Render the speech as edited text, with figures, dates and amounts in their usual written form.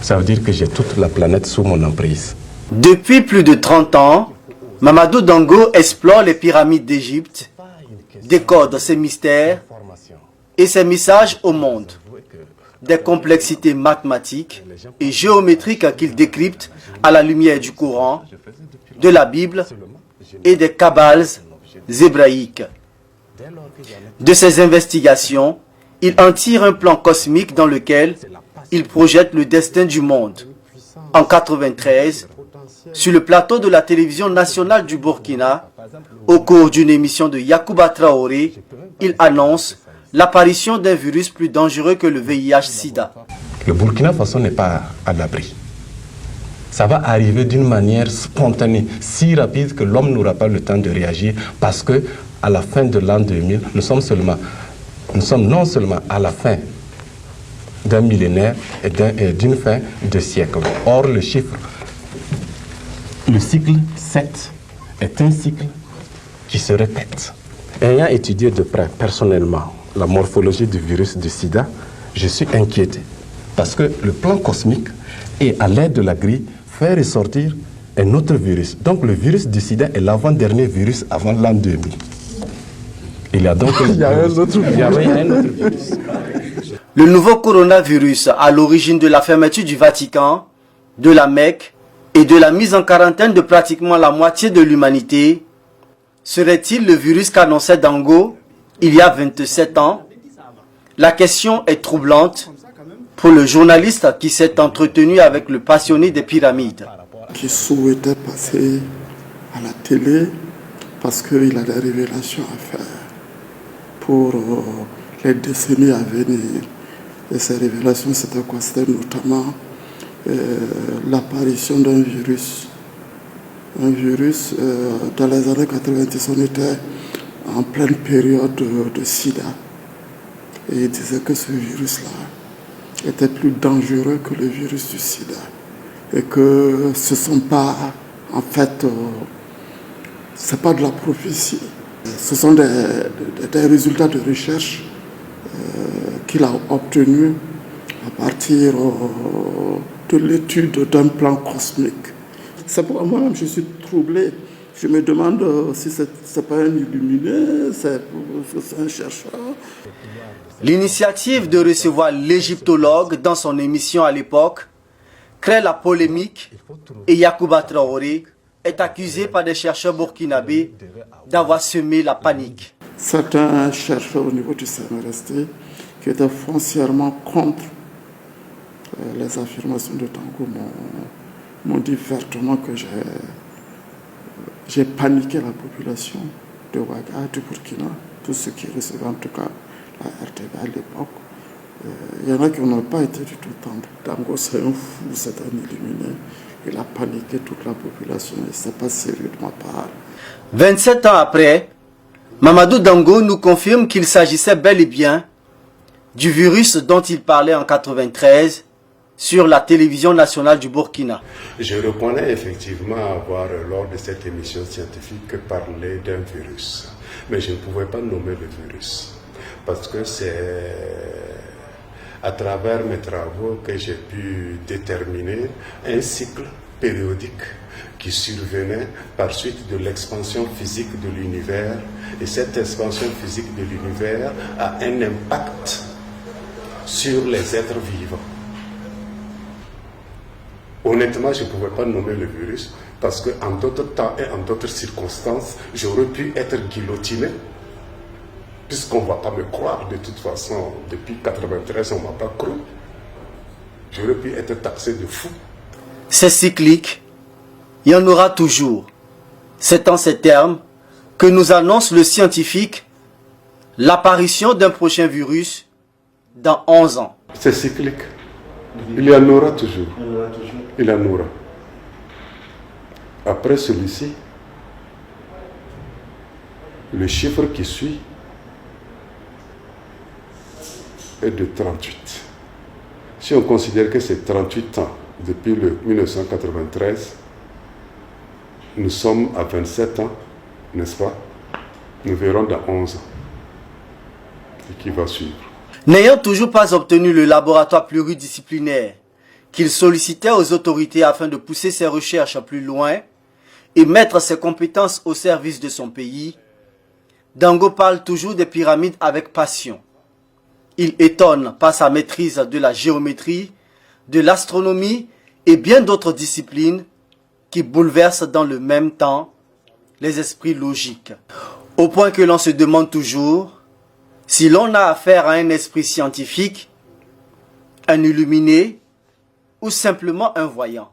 Ça veut dire que j'ai toute la planète sous mon emprise. Depuis plus de 30 ans, Mamadou Dango explore les pyramides d'Égypte, décode ses mystères et ses messages au monde. Des complexités mathématiques et géométriques qu'il décrypte à la lumière du Coran, de la Bible et des kabbales hébraïques. De ces investigations, il en tire un plan cosmique dans lequel il projette le destin du monde. En 1993, sur le plateau de la télévision nationale du Burkina, au cours d'une émission de Yacouba Traoré, il annonce l'apparition d'un virus plus dangereux que le VIH-Sida. Le Burkina Faso n'est pas à l'abri. Ça va arriver d'une manière spontanée, si rapide que l'homme n'aura pas le temps de réagir, parce que à la fin de l'an 2000, nous sommes non seulement à la fin d'un millénaire et d'une fin de siècle. Or, le cycle 7 est un cycle qui se répète. Ayant étudié de près, personnellement, la morphologie du virus du sida, je suis inquiété. Parce que le plan cosmique est, à l'aide de la grille, fait ressortir un autre virus. Donc le virus du sida est l'avant-dernier virus avant l'an 2000. Il y a donc un autre virus. Le nouveau coronavirus, à l'origine de la fermeture du Vatican, de la Mecque et de la mise en quarantaine de pratiquement la moitié de l'humanité, serait-il le virus qu'annonçait Dango il y a 27 ans? La question est troublante pour le journaliste qui s'est entretenu avec le passionné des pyramides. Qui souhaitait passer à la télé parce qu'il a des révélations à faire pour les décennies à venir. Et ces révélations, c'était quoi? C'était notamment l'apparition d'un virus. Un virus, dans les années 90, on était en pleine période de sida. Et il disait que ce virus-là était plus dangereux que le virus du sida. Et que ce ne sont pas, en fait, c'est pas de la prophétie. Ce sont des résultats de recherche qu'il a obtenus à partir de l'étude d'un plan cosmique. C'est pour moi-même, je suis troublé. Je me demande si ce n'est pas un illuminé, c'est un chercheur. L'initiative de recevoir l'égyptologue dans son émission à l'époque crée la polémique et Yacouba Traoré est accusé par des chercheurs burkinabés d'avoir semé la panique. Certains chercheurs au niveau du CNRST qui étaient foncièrement contre les affirmations de Dango m'ont dit vertement que j'ai paniqué la population de Ouaga, du Burkina, tous ceux qui recevaient en tout cas la RTV à l'époque. Il y en a qui n'ont pas été du tout tendres. Dango, c'est un fou, c'est un illuminé. Il a paniqué toute la population et c'est pas sérieux de ma part. 27 ans après, Mamadou Dango nous confirme qu'il s'agissait bel et bien du virus dont il parlait en 1993 sur la télévision nationale du Burkina. Je reconnais effectivement avoir, lors de cette émission scientifique, parlé d'un virus. Mais je ne pouvais pas nommer le virus. Parce que c'est à travers mes travaux que j'ai pu déterminer un cycle périodique qui survenait par suite de l'expansion physique de l'univers. Et cette expansion physique de l'univers a un impact sur les êtres vivants. Honnêtement, je ne pouvais pas nommer le virus parce qu'en d'autres temps et en d'autres circonstances, j'aurais pu être guillotiné. Puisqu'on ne va pas me croire, de toute façon, depuis 1993, on ne m'a pas cru. J'aurais pu être taxé de fou. C'est cyclique, il y en aura toujours. C'est en ces termes que nous annonce le scientifique l'apparition d'un prochain virus dans 11 ans. C'est cyclique. Il y en aura toujours. Il y en aura. Après celui-ci, le chiffre qui suit est de 38. Si on considère que c'est 38 ans depuis le 1993, nous sommes à 27 ans, n'est-ce pas? Nous verrons dans 11 ans ce qui va suivre. N'ayant toujours pas obtenu le laboratoire pluridisciplinaire qu'il sollicitait aux autorités afin de pousser ses recherches plus loin et mettre ses compétences au service de son pays, Dango parle toujours des pyramides avec passion. Il étonne par sa maîtrise de la géométrie, de l'astronomie et bien d'autres disciplines qui bouleversent dans le même temps les esprits logiques. Au point que l'on se demande toujours si l'on a affaire à un esprit scientifique, un illuminé ou simplement un voyant.